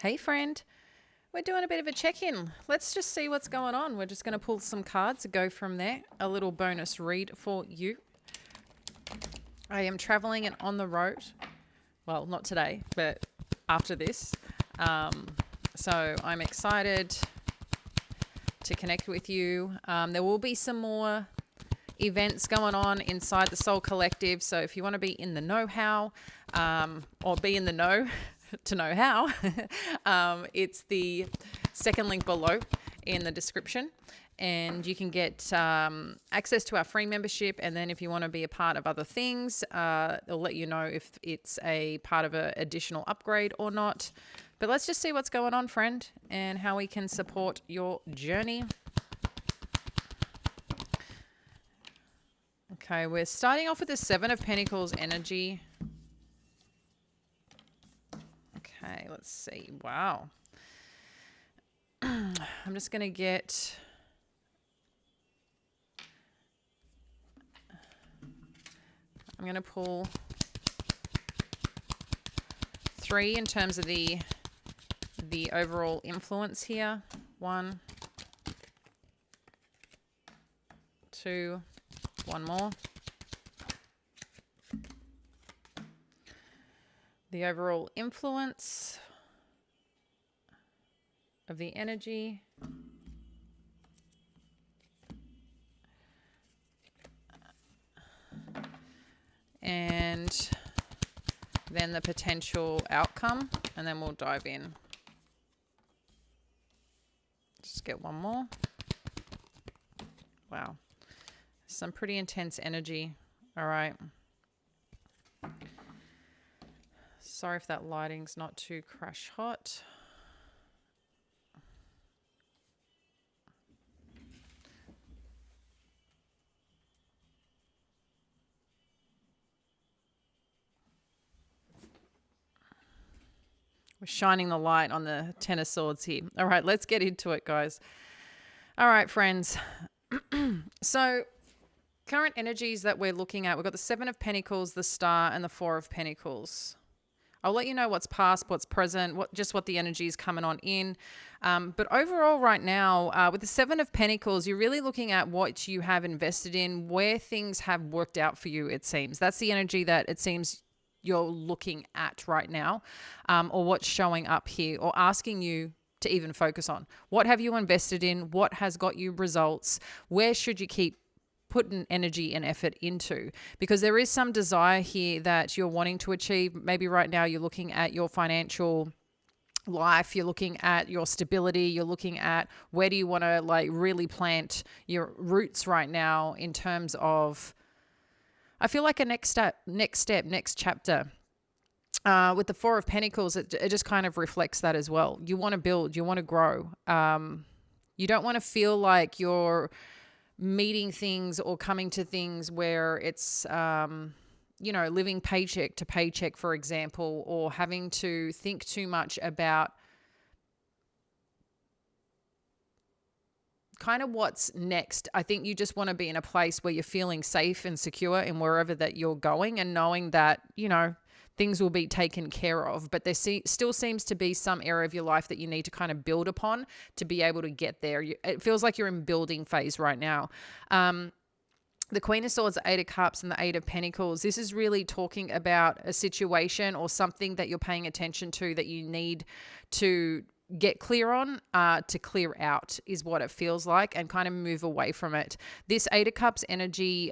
Hey friend, we're doing a bit of a check-in. Let's just see what's going on. We're just going to pull some cards, go from there. A little bonus read for you. I am traveling and on the road. Well, not today, but after this. So I'm excited to connect with you. There will be some more events going on inside the Soul Collective. So if you want to be in the know-how or be in the know to know how, it's the second link below in the description. And you can get access to our free membership. And then if you want to be a part of other things, it'll let you know if it's a part of an additional upgrade or not. But let's just see what's going on, friend, and how we can support your journey. Okay, we're starting off with the Seven of Pentacles energy. Okay, let's see. Wow. I'm just going to get... I'm going to pull 3 in terms of the overall influence here. 1, 2, 1 more. The overall influence of the energy. And then the potential outcome, and then we'll dive in. Just get 1 more. Wow. Some pretty intense energy. All right. Sorry if that lighting's not too crash hot. We're shining the light on the Ten of Swords here. All right, let's get into it, guys. All right, friends. So current energies that we're looking at, we've got the Seven of Pentacles, the Star, and the Four of Pentacles. I'll let you know what's past, what's present, what the energy is coming on in. But overall right now, with the Seven of Pentacles, you're really looking at what you have invested in, where things have worked out for you, it seems. That's the energy that it seems you're looking at right now, or what's showing up here, or asking you to even focus on. What have you invested in? What has got you results? Where should you keep putting energy and effort into? Because there is some desire here that you're wanting to achieve. Maybe right now you're looking at your financial life, you're looking at your stability, you're looking at where do you want to like really plant your roots right now in terms of, I feel like a next chapter. With the Four of Pentacles, it just kind of reflects that as well. You want to build, you want to grow. You don't want to feel like you're meeting things or coming to things where it's, living paycheck to paycheck, for example, or having to think too much about kind of what's next. I think you just want to be in a place where you're feeling safe and secure in wherever that you're going, and knowing that, things will be taken care of. But there still seems to be some area of your life that you need to kind of build upon to be able to get there. It feels like you're in building phase right now. The Queen of Swords, the Eight of Cups, and the Eight of Pentacles, this is really talking about a situation or something that you're paying attention to that you need to get clear on, to clear out is what it feels like, and kind of move away from it. This Eight of Cups energy,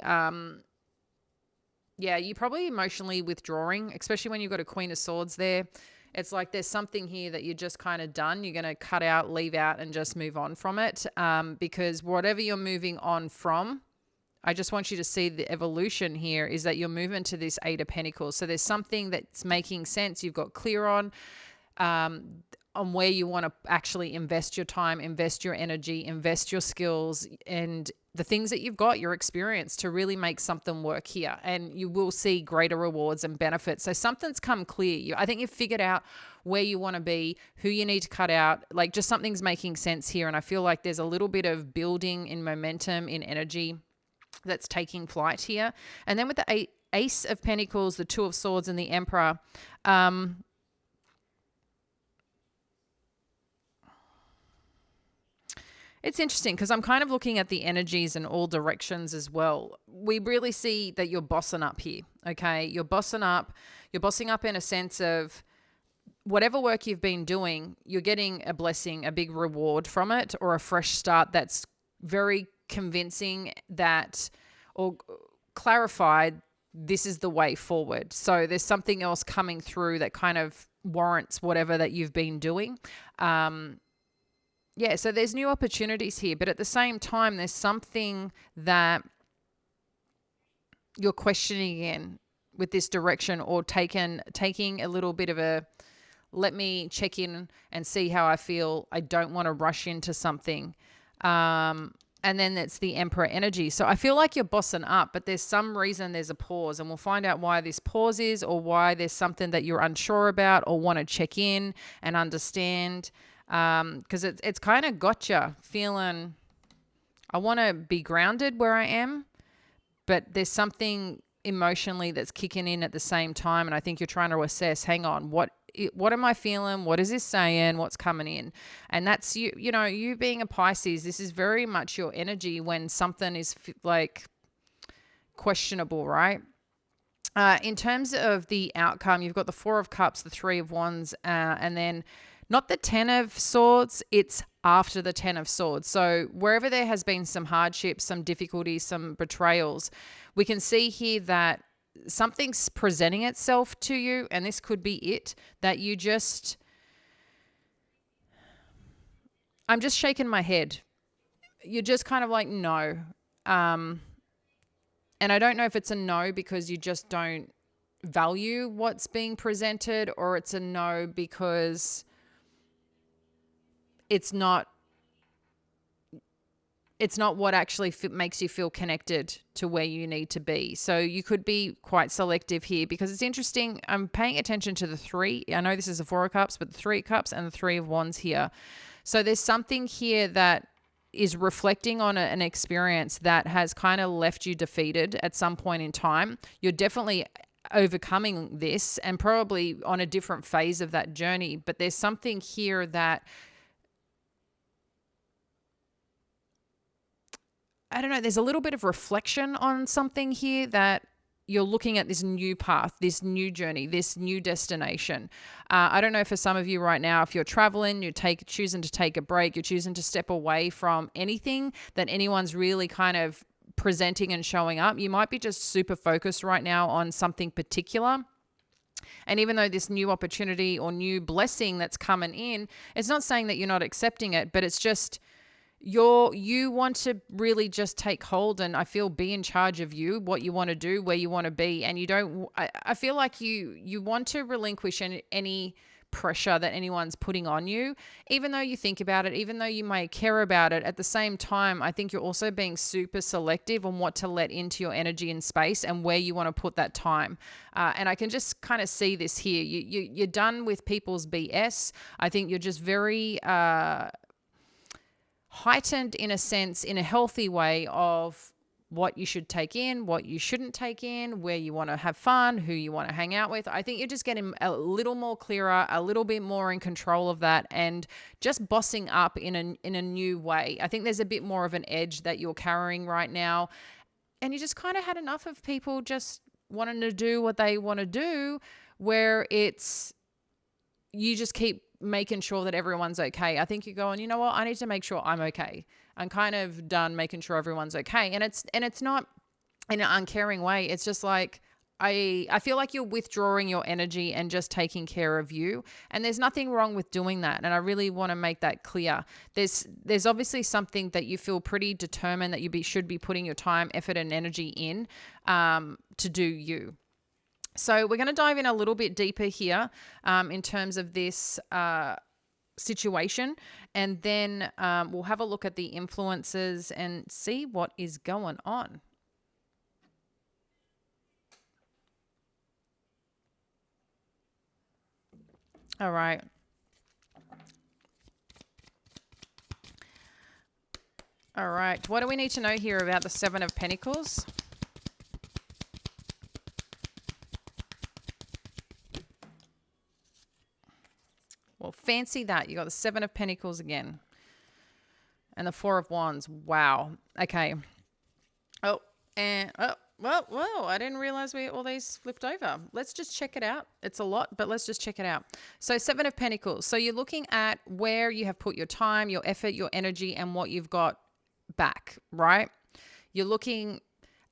you're probably emotionally withdrawing, especially when you've got a Queen of Swords there. It's like there's something here that you're just kind of done. You're going to cut out, leave out, and just move on from it, because whatever you're moving on from, I just want you to see the evolution here is that you're moving to this Eight of Pentacles. So there's something that's making sense. You've got clear on where you want to actually invest your time, invest your energy, invest your skills, and the things that you've got, your experience, to really make something work here. And you will see greater rewards and benefits. So something's come clear. I think you've figured out where you want to be, who you need to cut out. Like, just something's making sense here. And I feel like there's a little bit of building in momentum, in energy that's taking flight here. And then with the Ace of Pentacles, the Two of Swords, and the Emperor, It's interesting because I'm kind of looking at the energies in all directions as well. We really see that you're bossing up here, okay? You're bossing up. You're bossing up in a sense of whatever work you've been doing, you're getting a blessing, a big reward from it, or a fresh start that's very convincing that, or clarified, this is the way forward. So there's something else coming through that kind of warrants whatever that you've been doing. Yeah, so there's new opportunities here, but at the same time, there's something that you're questioning in with this direction, or taking a little bit of a, let me check in and see how I feel. I don't want to rush into something. And then it's the Emperor energy. So I feel like you're bossing up, but there's some reason there's a pause, and we'll find out why this pause is, or why there's something that you're unsure about or want to check in and understand. Because it's kind of got you feeling, I want to be grounded where I am, but there's something emotionally that's kicking in at the same time. And I think you're trying to assess, hang on, what am I feeling? What is this saying? What's coming in? And that's you being a Pisces, this is very much your energy when something is like questionable, right? In terms of the outcome, you've got the Four of Cups, the Three of Wands, and then not the Ten of Swords, it's after the Ten of Swords. So wherever there has been some hardships, some difficulties, some betrayals, we can see here that something's presenting itself to you, and this could be it, that you just, I'm just shaking my head. You're just kind of like, no. And I don't know if it's a no because you just don't value what's being presented, or it's a no because it's not what actually makes you feel connected to where you need to be. So you could be quite selective here, because it's interesting. I'm paying attention to the three. I know this is the Four of Cups, but the Three of Cups and the Three of Wands here. So there's something here that is reflecting on an experience that has kind of left you defeated at some point in time. You're definitely overcoming this and probably on a different phase of that journey. But there's something here that, I don't know, there's a little bit of reflection on something here, that you're looking at this new path, this new journey, this new destination. I don't know, for some of you right now, if you're traveling, you're choosing to take a break, you're choosing to step away from anything that anyone's really kind of presenting and showing up. You might be just super focused right now on something particular. And even though this new opportunity or new blessing that's coming in, it's not saying that you're not accepting it, but it's just, you want to really just take hold and, I feel, be in charge of you, what you want to do, where you want to be. And you don't, I feel like you want to relinquish any pressure that anyone's putting on you, even though you think about it, even though you may care about it. At the same time, I think you're also being super selective on what to let into your energy and space, and where you want to put that time. And I can just kind of see this here. You're done with people's BS. I think you're just very heightened, in a sense, in a healthy way, of what you should take in, what you shouldn't take in, where you want to have fun, who you want to hang out with. I think you're just getting a little more clearer, a little bit more in control of that, and just bossing up in a new way. I think there's a bit more of an edge that you're carrying right now, and you just kind of had enough of people just wanting to do what they want to do, where it's, you just keep making sure that everyone's okay. I think you're going, you know what, I need to make sure I'm okay. I'm kind of done making sure everyone's okay. And it's not in an uncaring way. It's just like, I feel like you're withdrawing your energy and just taking care of you. And there's nothing wrong with doing that. And I really want to make that clear. There's obviously something that you feel pretty determined that you should be putting your time, effort, and energy in to do you. So we're going to dive in a little bit deeper here in terms of this situation, and then we'll have a look at the influences and see what is going on. All right. All right. What do we need to know here about the Seven of Pentacles? Well, fancy that. You got the Seven of Pentacles again. And the Four of Wands. Wow. Okay. Oh, and well, I didn't realize all these flipped over. Let's just check it out. It's a lot, but let's just check it out. So Seven of Pentacles. So you're looking at where you have put your time, your effort, your energy, and what you've got back, right? You're looking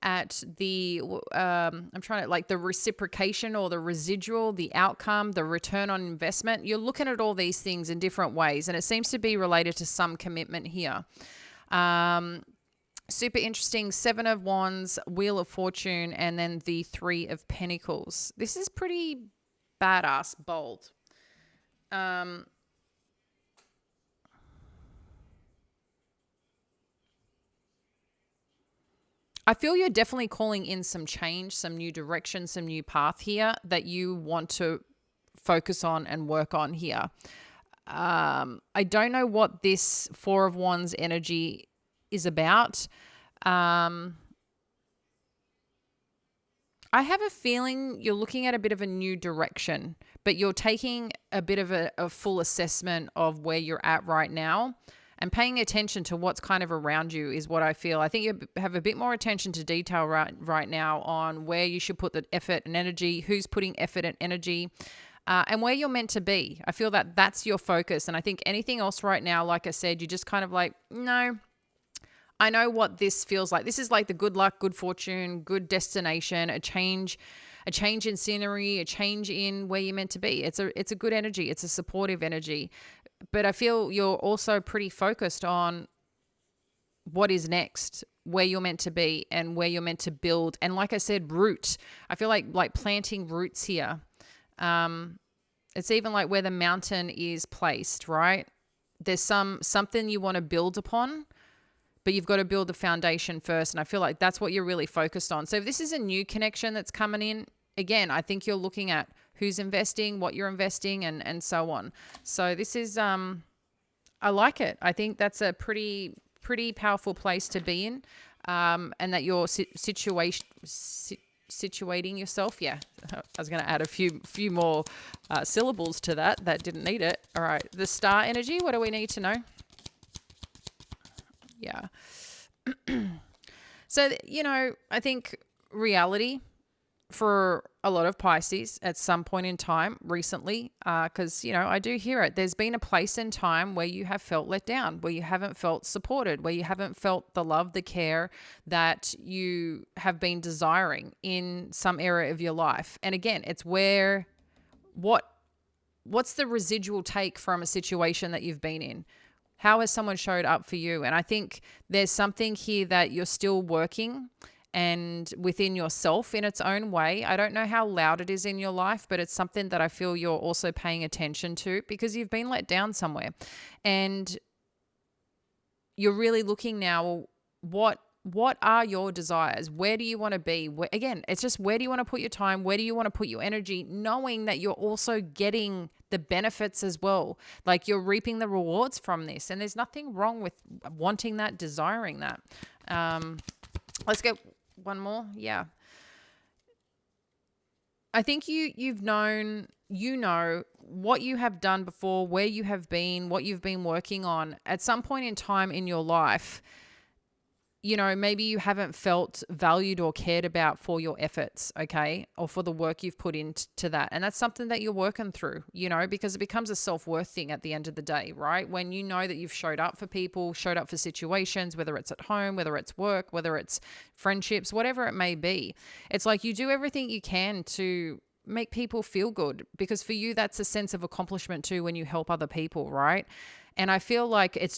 at the, I'm trying to, like, the reciprocation or the residual, the outcome, the return on investment. You're looking at all these things in different ways, and it seems to be related to some commitment here. Super interesting. Seven of Wands, Wheel of Fortune, and then the Three of Pentacles. This is pretty badass, bold. I feel you're definitely calling in some change, some new direction, some new path here that you want to focus on and work on here. I don't know what this Four of Wands energy is about. I have a feeling you're looking at a bit of a new direction, but you're taking a bit of a full assessment of where you're at right now and paying attention to what's kind of around you is what I feel. I think you have a bit more attention to detail right now on where you should put the effort and energy, who's putting effort and energy, and where you're meant to be. I feel that that's your focus. And I think anything else right now, like I said, you just kind of like, no, I know what this feels like. This is like the good luck, good fortune, good destination, a change in scenery, a change in where you're meant to be. It's a good energy. It's a supportive energy. But I feel you're also pretty focused on what is next, where you're meant to be and where you're meant to build. And like I said, root. I feel like planting roots here. It's even like where the mountain is placed, right? There's something you want to build upon, but you've got to build the foundation first. And I feel like that's what you're really focused on. So if this is a new connection that's coming in, again, I think you're looking at who's investing, what you're investing, and so on. So this is, I like it. I think that's a pretty powerful place to be in, and that you're situating yourself. Yeah, I was going to add a few more syllables to that didn't need it. All right, the star energy. What do we need to know? Yeah. So, I think reality for a lot of Pisces at some point in time recently, because, I do hear it. There's been a place in time where you have felt let down, where you haven't felt supported, where you haven't felt the love, the care that you have been desiring in some area of your life. And again, it's where, what's the residual take from a situation that you've been in? How has someone showed up for you? And I think there's something here that you're still working and within yourself in its own way. I don't know how loud it is in your life, but it's something that I feel you're also paying attention to because you've been let down somewhere. And you're really looking now, what are your desires? Where do you want to be? Again, it's just where do you want to put your time? Where do you want to put your energy? Knowing that you're also getting the benefits as well. Like you're reaping the rewards from this. And there's nothing wrong with wanting that, desiring that. Let's get one more. Yeah. I think you've known, what you have done before, where you have been, what you've been working on at some point in time in your life. Maybe you haven't felt valued or cared about for your efforts, okay, or for the work you've put into that. And that's something that you're working through, because it becomes a self-worth thing at the end of the day, right? When you know that you've showed up for people, showed up for situations, whether it's at home, whether it's work, whether it's friendships, whatever it may be. It's like you do everything you can to make people feel good because for you, that's a sense of accomplishment too when you help other people, right? And I feel like it's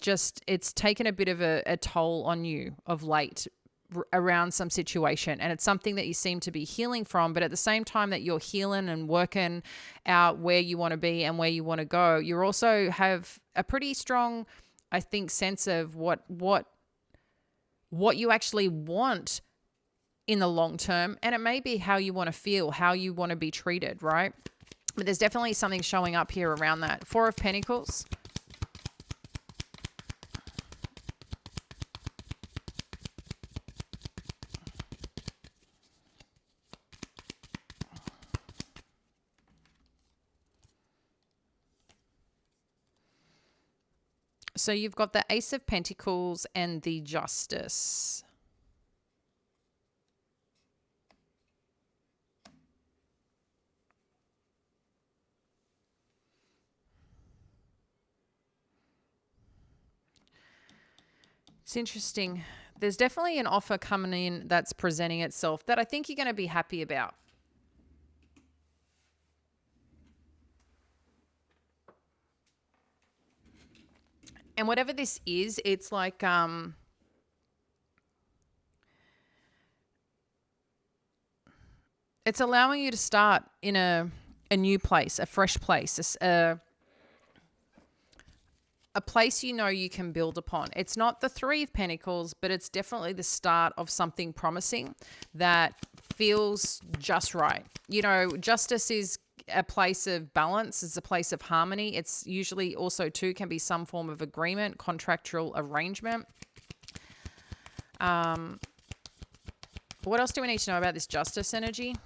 taken a bit of a toll on you of late around some situation. And it's something that you seem to be healing from. But at the same time that you're healing and working out where you want to be and where you want to go, you also have a pretty strong, I think, sense of what you actually want in the long term. And it may be how you want to feel, how you want to be treated, right? But there's definitely something showing up here around that. Four of Pentacles. So you've got the Ace of Pentacles and the Justice. It's interesting. There's definitely an offer coming in that's presenting itself that I think you're going to be happy about. And whatever this is, it's like it's allowing you to start in a new place, a fresh place, a place you know you can build upon. It's not the Three of Pentacles, but it's definitely the start of something promising that feels just right. You know, justice is a place of balance, it's a place of harmony. It's usually also too can be some form of agreement, contractual arrangement. What else do we need to know about this justice energy?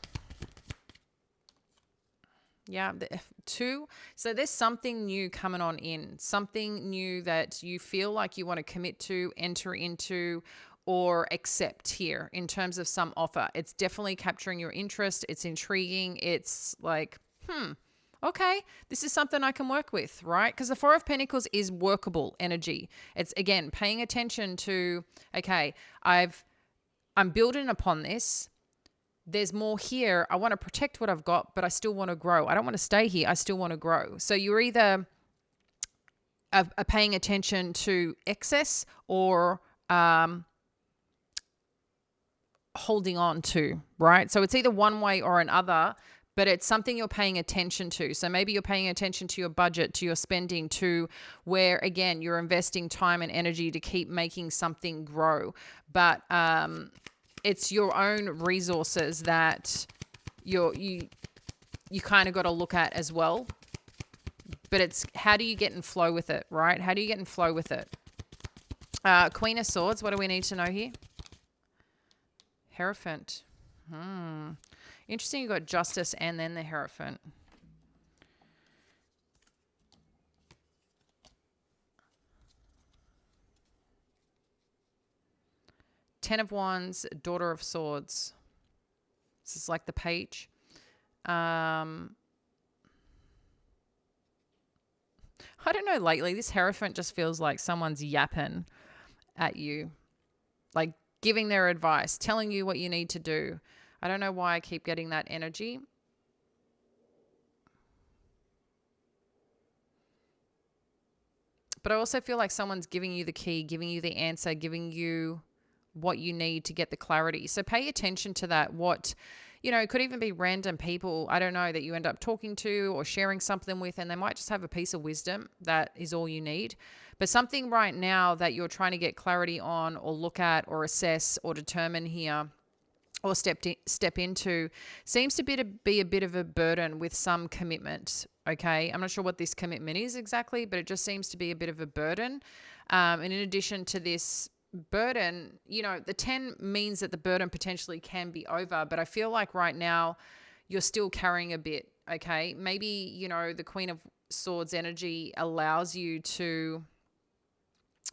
Yeah, two. So there's something new coming on in, something new that you feel like you want to commit to, enter into, or accept here in terms of some offer. It's definitely capturing your interest. It's intriguing. It's like, okay, this is something I can work with, right? Because the Four of Pentacles is workable energy. It's, again, paying attention to, okay, I'm building upon this. There's more here. I want to protect what I've got, but I still want to grow. I don't want to stay here. I still want to grow. So you're either paying attention to excess or holding on to, right? So it's either one way or another, but it's something you're paying attention to. So maybe you're paying attention to your budget, to your spending, to where, again, you're investing time and energy to keep making something grow. But it's your own resources that you kind of got to look at as well. But it's how do you get in flow with it, right? How do you get in flow with it? Queen of Swords, what do we need to know here? Hierophant. Interesting, you got Justice and then the Hierophant. Ten of Wands, Daughter of Swords. This is like the page. I don't know, lately, this Hierophant just feels like someone's yapping at you. Like giving their advice, telling you what you need to do. I don't know why I keep getting that energy. But I also feel like someone's giving you the key, giving you the answer, giving you what you need to get the clarity. So pay attention to that. What, it could even be random people, I don't know, that you end up talking to or sharing something with, and they might just have a piece of wisdom that is all you need. But something right now that you're trying to get clarity on or look at or assess or determine here or step into seems to be a bit of a burden with some commitment. Okay, I'm not sure what this commitment is exactly, but it just seems to be a bit of a burden. And in addition to this burden, the 10 means that the burden potentially can be over, but I feel like right now you're still carrying a bit. Okay, maybe the Queen of Swords energy allows you to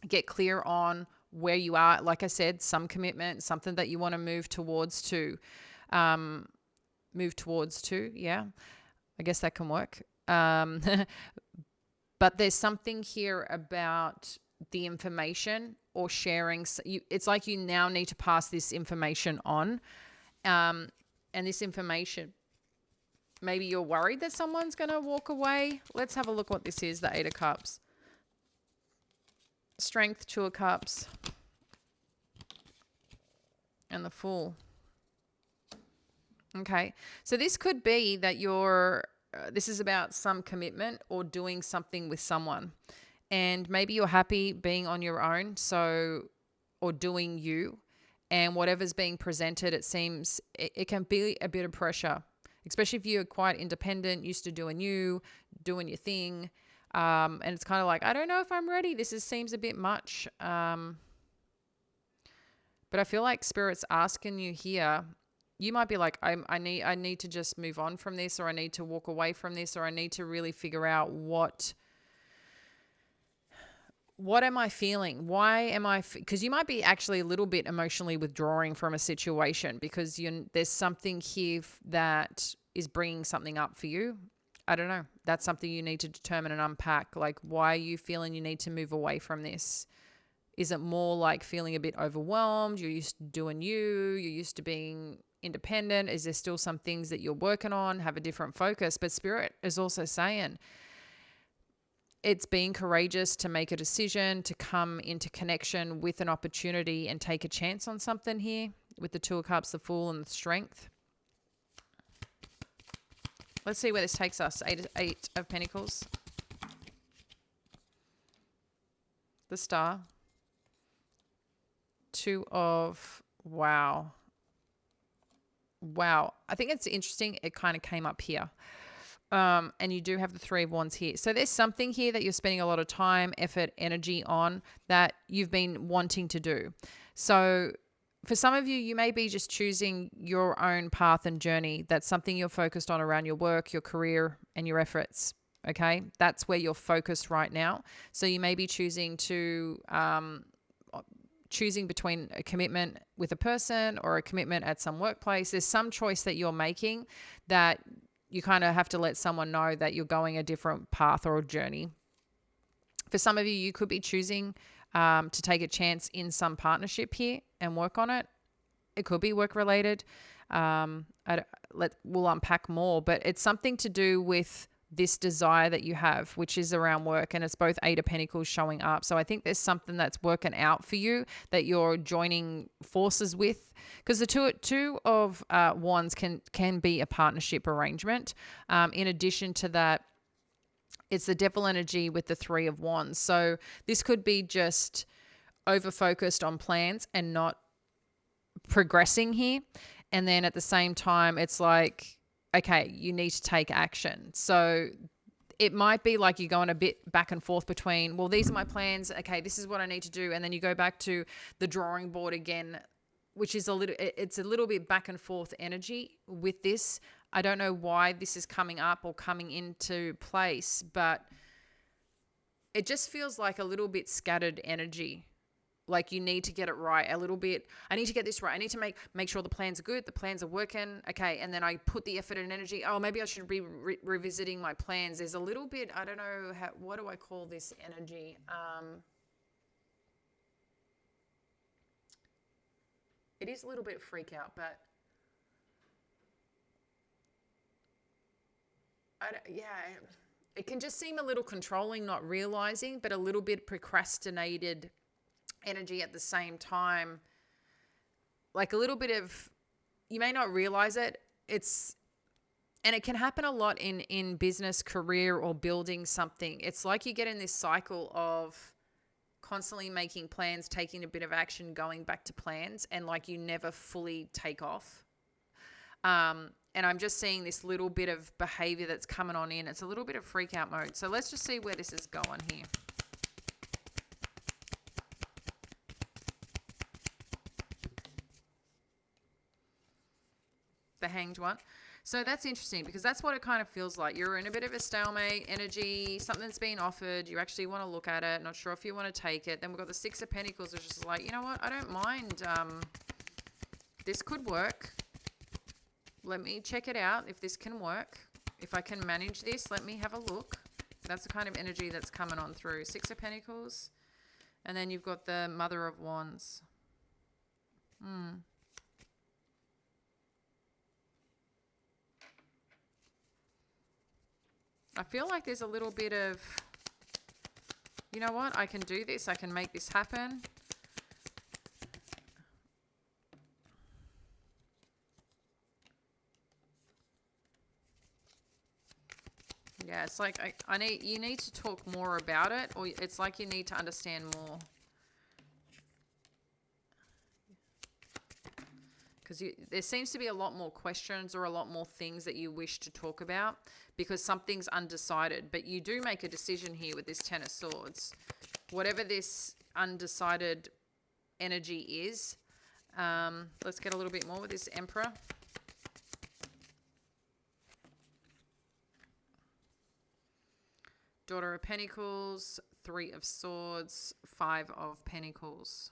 get clear on where you are. Like I said, some commitment, something that you want to move towards to. Yeah, I guess that can work. But there's something here about the information or sharing. It's like you now need to pass this information on. And this information, maybe you're worried that someone's going to walk away. Let's have a look what this is, the Eight of Cups. Strength, Two of Cups, and the Fool. Okay, so this could be that this is about some commitment or doing something with someone. And maybe you're happy being on your own, or doing you. And whatever's being presented, it seems it can be a bit of pressure, especially if you're quite independent, used to doing your thing. And it's kind of like, I don't know if I'm ready. Seems a bit much. But I feel like Spirit's asking you here. You might be like, I need to just move on from this, or I need to walk away from this, or I need to really figure out what what am I feeling? Why am I? Because you might be actually a little bit emotionally withdrawing from a situation because there's something here that is bringing something up for you. I don't know. That's something you need to determine and unpack. Like, why are you feeling you need to move away from this? Is it more like feeling a bit overwhelmed? You're used to doing you're used to being independent. Is there still some things that you're working on? Have a different focus. But Spirit is also saying, it's being courageous to make a decision, to come into connection with an opportunity and take a chance on something here with the Two of Cups, the Fool, and the Strength. Let's see where this takes us. Eight of Pentacles. The Star. Two of... Wow. I think it's interesting. It kind of came up here. And you do have the Three of Wands here. So there's something here that you're spending a lot of time, effort, energy on that you've been wanting to do. So for some of you, you may be just choosing your own path and journey. That's something you're focused on around your work, your career, and your efforts. Okay? That's where you're focused right now. So you may be choosing between a commitment with a person or a commitment at some workplace. There's some choice that you're making that you kind of have to let someone know that you're going a different path or a journey. For some of you, you could be choosing to take a chance in some partnership here and work on it. It could be work related. We'll unpack more, but it's something to do with this desire that you have, which is around work, and it's both Eight of Pentacles showing up. So I think there's something that's working out for you that you're joining forces with, because the two of Wands can be a partnership arrangement. In addition to that, it's the Devil energy with the Three of Wands. So this could be just over focused on plans and not progressing here. And then at the same time, it's like, okay, you need to take action. So it might be like you're going a bit back and forth between, well, these are my plans. Okay, this is what I need to do. And then you go back to the drawing board again, which is it's a little bit back and forth energy with this. I don't know why this is coming up or coming into place, but it just feels like a little bit scattered energy. Like you need to get it right a little bit. I need to get this right. I need to make sure the plans are good. The plans are working. Okay. And then I put the effort and energy. Oh, maybe I should be revisiting my plans. There's a little bit, I don't know, what do I call this energy? It is a little bit freak out, but it can just seem a little controlling, not realizing, but a little bit procrastinated energy at the same time. Like a little bit of, you may not realize it. And it can happen a lot in business, career, or building something. It's like you get in this cycle of constantly making plans, taking a bit of action, going back to plans, and like you never fully take off. And I'm just seeing this little bit of behavior that's coming on in. It's a little bit of freak out mode. So let's just see where this is going here. The Hanged one. So that's interesting because that's what it kind of feels like. You're in a bit of a stalemate energy. Something's been offered. You actually want to look at it. Not sure if you want to take it. Then we've got the Six of Pentacles, which is like, you know what? I don't mind. This could work. Let me check it out if this can work. If I can manage this, let me have a look. That's the kind of energy that's coming on through. Six of Pentacles. And then you've got the Mother of Wands. I feel like there's a little bit of, you know what? I can do this. I can make this happen. Yeah, it's like you need to talk more about it, or it's like you need to understand more. Because there seems to be a lot more questions or a lot more things that you wish to talk about because something's undecided. But you do make a decision here with this Ten of Swords. Whatever this undecided energy is, let's get a little bit more with this Emperor. Daughter of Pentacles, Three of Swords, Five of Pentacles.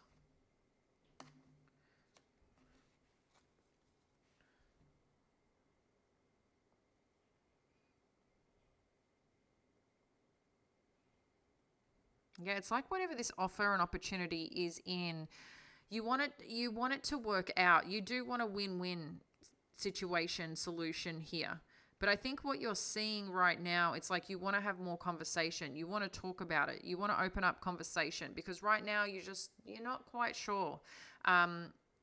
Yeah, it's like whatever this offer and opportunity is in, you want it to work out. You do want a win-win situation solution here. But I think what you're seeing right now, it's like you want to have more conversation. You want to talk about it. You want to open up conversation, because right now you're not quite sure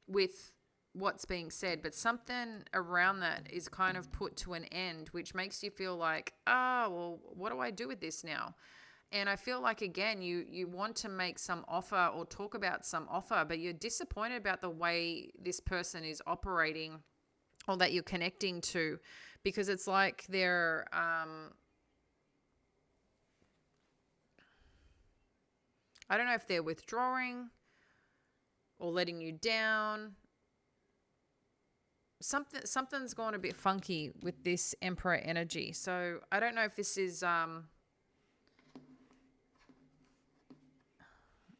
with what's being said, but something around that is kind of put to an end, which makes you feel like, well, what do I do with this now? And I feel like, again, you want to make some offer or talk about some offer, but you're disappointed about the way this person is operating or that you're connecting to, because it's like they're I don't know if they're withdrawing or letting you down. Something's gone a bit funky with this Emperor energy. So I don't know if this is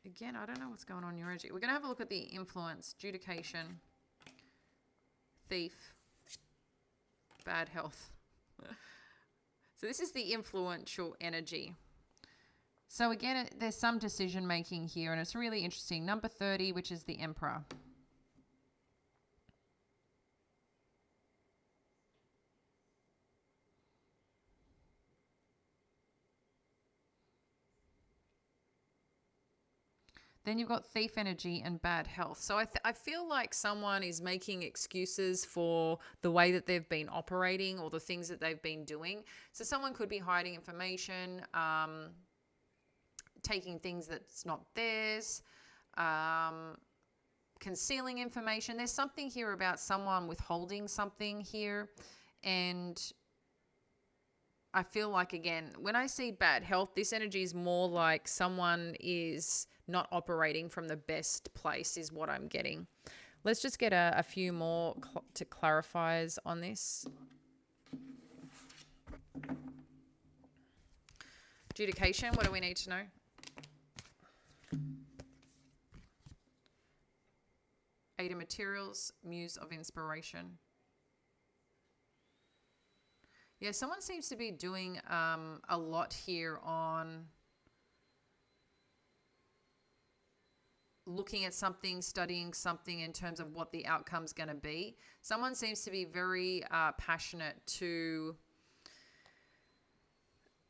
again, I don't know what's going on in your energy. We're going to have a look at the influence, adjudication, thief, bad health. So this is the influential energy. So again, there's some decision making here, and it's really interesting. Number 30, which is the Emperor. Then you've got thief energy and bad health. So I feel like someone is making excuses for the way that they've been operating or the things that they've been doing. So someone could be hiding information, taking things that's not theirs, concealing information. There's something here about someone withholding something here. And I feel like, again, when I see bad health, this energy is more like someone is not operating from the best place is what I'm getting. Let's just get a few more to clarifiers on this. Adjudication, what do we need to know? Eight of Materials, Muse of Inspiration. Yeah, someone seems to be doing a lot here on looking at something, studying something in terms of what the outcome's going to be. Someone seems to be very passionate to,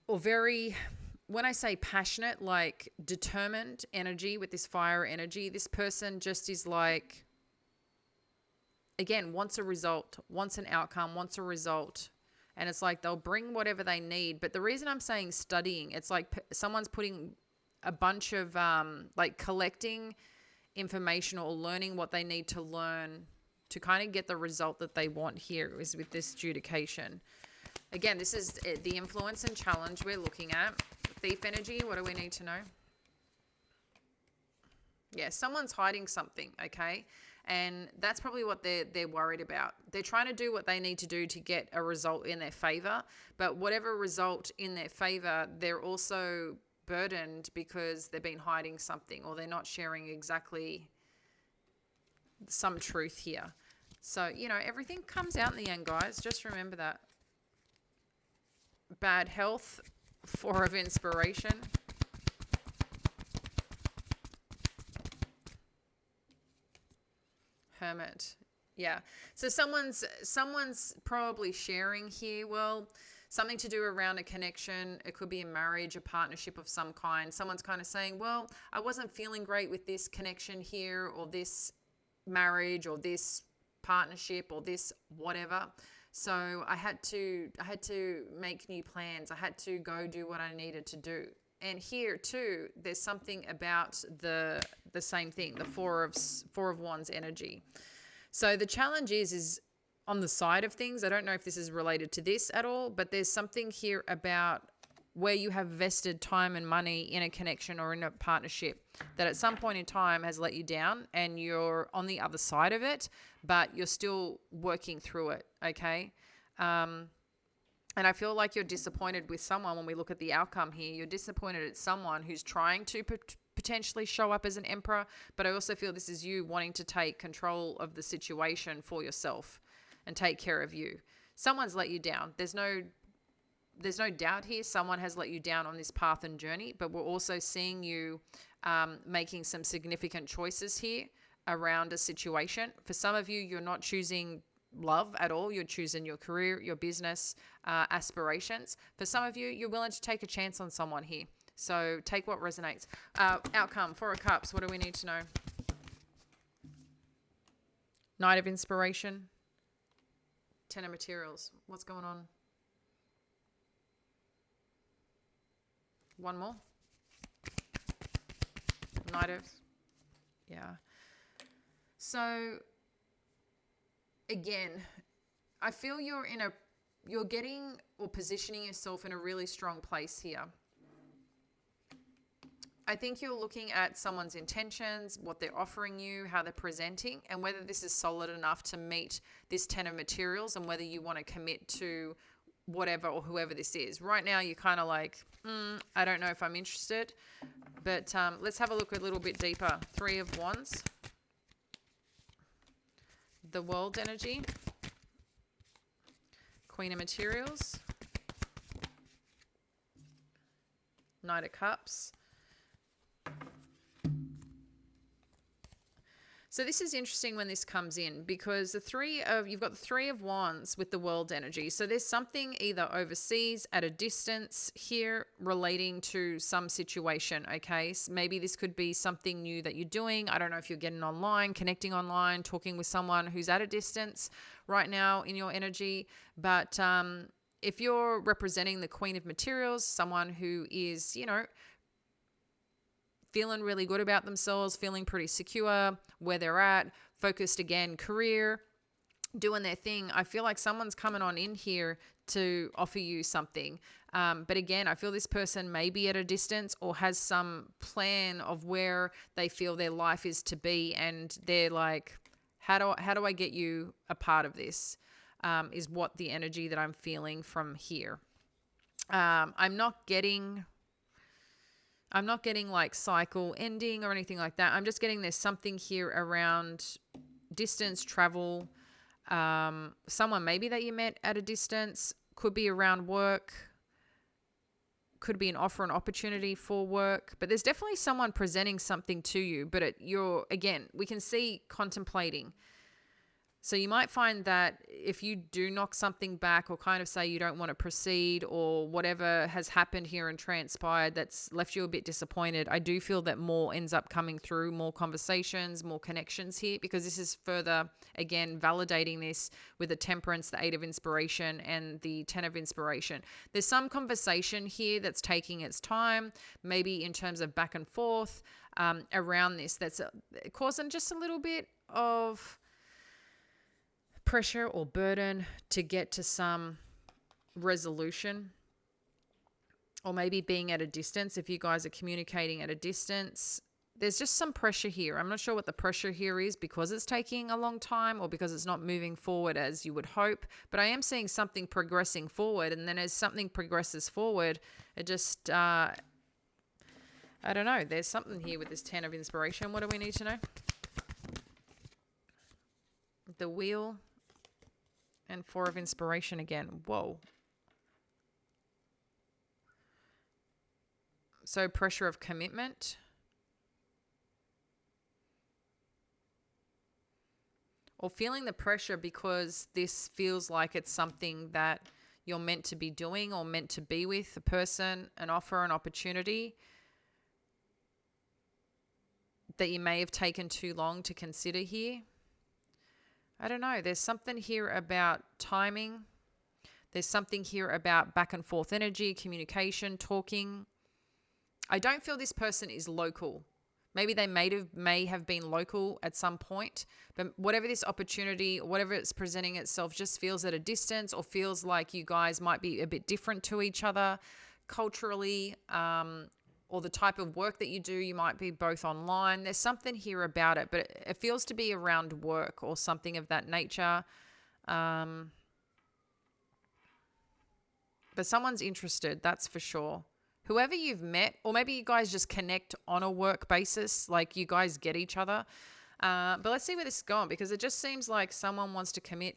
or very, when I say passionate, like determined energy with this fire energy. This person just is like, again, wants a result, wants an outcome, wants a result. And it's like they'll bring whatever they need. But the reason I'm saying studying, it's like someone's putting a bunch of like collecting information or learning what they need to learn to kind of get the result that they want here is with this adjudication. Again, this is the influence and challenge we're looking at. Thief energy, what do we need to know? Yeah, someone's hiding something, okay? And that's probably what they're worried about. They're trying to do what they need to do to get a result in their favor. But whatever result in their favor, they're also burdened because they've been hiding something or they're not sharing exactly some truth here. So, everything comes out in the end, guys. Just remember that. Bad health, Four of Inspiration. Hermit. Yeah. So someone's probably sharing here, well, something to do around a connection. It could be a marriage, a partnership of some kind. Someone's kind of saying, well, I wasn't feeling great with this connection here or this marriage or this partnership or this whatever. So I had to make new plans. I had to go do what I needed to do. And here too, there's something about the same thing, the Four of Wands energy. So the challenge is on the side of things. I don't know if this is related to this at all, but there's something here about where you have vested time and money in a connection or in a partnership that at some point in time has let you down and you're on the other side of it, but you're still working through it, okay? And I feel like you're disappointed with someone when we look at the outcome here. You're disappointed at someone who's trying to potentially show up as an emperor. But I also feel this is you wanting to take control of the situation for yourself and take care of you. Someone's let you down. There's no doubt here. Someone has let you down on this path and journey. But we're also seeing you making some significant choices here around a situation. For some of you, you're not choosing love at all. You're choosing your career, your business, aspirations. For some of you, you're willing to take a chance on someone here. So take what resonates. Outcome, Four of Cups. What do we need to know? Knight of Inspiration. Ten of Materials. What's going on? One more. Knight of. Yeah. So again, I feel you're getting or positioning yourself in a really strong place here. I think you're looking at someone's intentions, what they're offering you, how they're presenting, and whether this is solid enough to meet this 10 of materials and whether you want to commit to whatever or whoever this is. Right now, you're kind of like, I don't know if I'm interested, but let's have a look a little bit deeper. Three of Wands. The World energy. Queen of Materials. Knight of Cups. So this is interesting when this comes in because you've got the Three of Wands with the World energy. So there's something either overseas at a distance here relating to some situation, okay? So maybe this could be something new that you're doing. I don't know if you're getting online, connecting online, talking with someone who's at a distance right now in your energy. But if you're representing the Queen of Materials, someone who is, feeling really good about themselves, feeling pretty secure where they're at, focused again, career, doing their thing. I feel like someone's coming on in here to offer you something. But again, I feel this person may be at a distance or has some plan of where they feel their life is to be. And they're like, how do I get you a part of this? Is what the energy that I'm feeling from here. I'm not getting like cycle ending or anything like that. I'm just getting there's something here around distance, travel. Someone maybe that you met at a distance, could be around work, could be an offer, an opportunity for work. But there's definitely someone presenting something to you. But we can see contemplating. So you might find that if you do knock something back or kind of say you don't want to proceed or whatever has happened here and transpired that's left you a bit disappointed, I do feel that more ends up coming through, more conversations, more connections here, because this is further, again, validating this with the Temperance, the Eight of Inspiration, and the Ten of Inspiration. There's some conversation here that's taking its time, maybe in terms of back and forth around this, that's causing just a little bit of pressure or burden to get to some resolution, or maybe being at a distance. If you guys are communicating at a distance, there's just some pressure here. I'm not sure what the pressure here is, because it's taking a long time or because it's not moving forward as you would hope, but I am seeing something progressing forward. And then as something progresses forward, it just I don't know, there's something here with this Ten of Inspiration. What do we need to know? The Wheel and Four of Inspiration again. Whoa. So pressure of commitment. Or feeling the pressure because this feels like it's something that you're meant to be doing or meant to be with a person, an offer, an opportunity that you may have taken too long to consider here. I don't know. There's something here about timing. There's something here about back and forth energy, communication, talking. I don't feel this person is local. Maybe they may have been local at some point, but whatever this opportunity, whatever it's presenting itself, just feels at a distance, or feels like you guys might be a bit different to each other culturally, or the type of work that you do, you might be both online. There's something here about it, but it feels to be around work or something of that nature. But someone's interested, that's for sure. Whoever you've met, or maybe you guys just connect on a work basis, like you guys get each other. But let's see where this is going, because it just seems like someone wants to commit,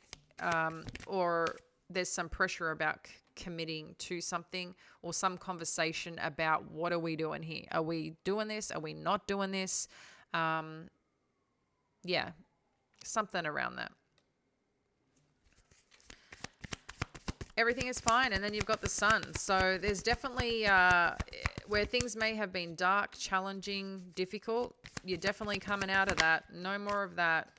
or there's some pressure about committing to something, or some conversation about what are we doing here? Are we doing this? Are we not doing this? Yeah, something around that. Everything is fine. And then you've got the sun. So there's definitely where things may have been dark, challenging, difficult. You're definitely coming out of that. No more of that.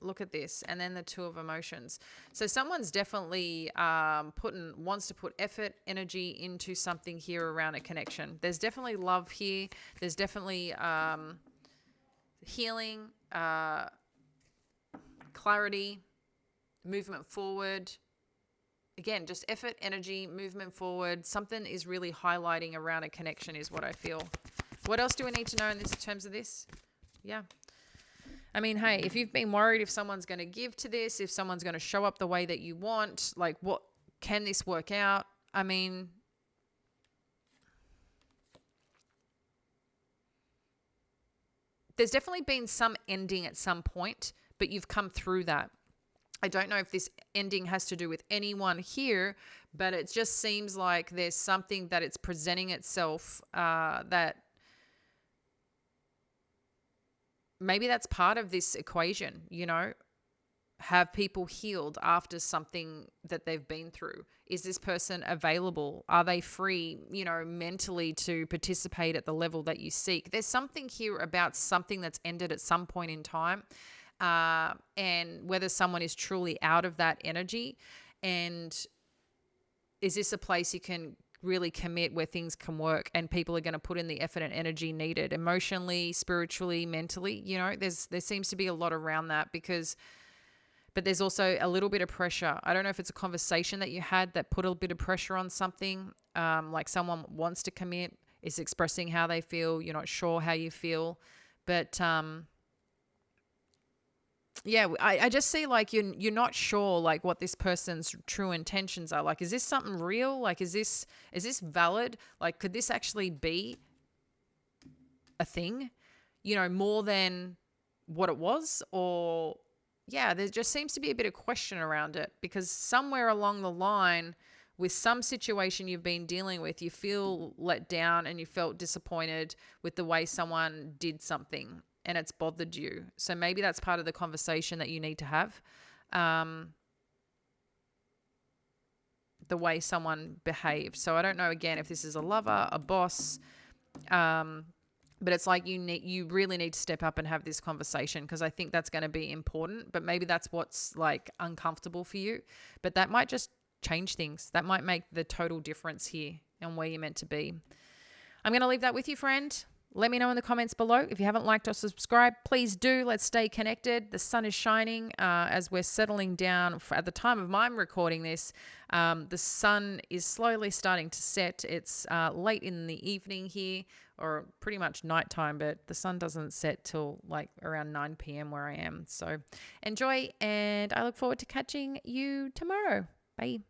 Look at this. And then the two of emotions. So someone's definitely wants to put effort, energy into something here around a connection. There's definitely love here. There's definitely healing, clarity, movement forward. Again, just effort, energy, movement forward. Something is really highlighting around a connection is what I feel. What else do we need to know in terms of this? Yeah. I mean, hey, if you've been worried if someone's going to give to this, if someone's going to show up the way that you want, like what can this work out? I mean, there's definitely been some ending at some point, but you've come through that. I don't know if this ending has to do with anyone here, but it just seems like there's something that it's presenting itself that maybe that's part of this equation, have people healed after something that they've been through? Is this person available? Are they free, mentally to participate at the level that you seek? There's something here about something that's ended at some point in time. And whether someone is truly out of that energy, and is this a place you can really commit where things can work and people are going to put in the effort and energy needed emotionally, spiritually, mentally? There seems to be a lot around that, but there's also a little bit of pressure. I don't know if it's a conversation that you had that put a bit of pressure on something, like someone wants to commit, is expressing how they feel, you're not sure how you feel, but yeah, I just see like you're not sure like what this person's true intentions are. Like, is this something real? Like, is this valid? Like, could this actually be a thing, more than what it was? Or yeah, there just seems to be a bit of question around it, because somewhere along the line with some situation you've been dealing with, you feel let down and you felt disappointed with the way someone did something, and it's bothered you. So maybe that's part of the conversation that you need to have. The way someone behaves. So I don't know, again, if this is a lover, a boss, but it's like you really need to step up and have this conversation, because I think that's going to be important. But maybe that's what's like uncomfortable for you. But that might just change things. That might make the total difference here and where you're meant to be. I'm going to leave that with you, friend. Let me know in the comments below. If you haven't liked or subscribed, please do. Let's stay connected. The sun is shining as we're settling down. At the time of my recording this, the sun is slowly starting to set. It's late in the evening here, or pretty much nighttime, but the sun doesn't set till like around 9 p.m. where I am. So enjoy, and I look forward to catching you tomorrow. Bye.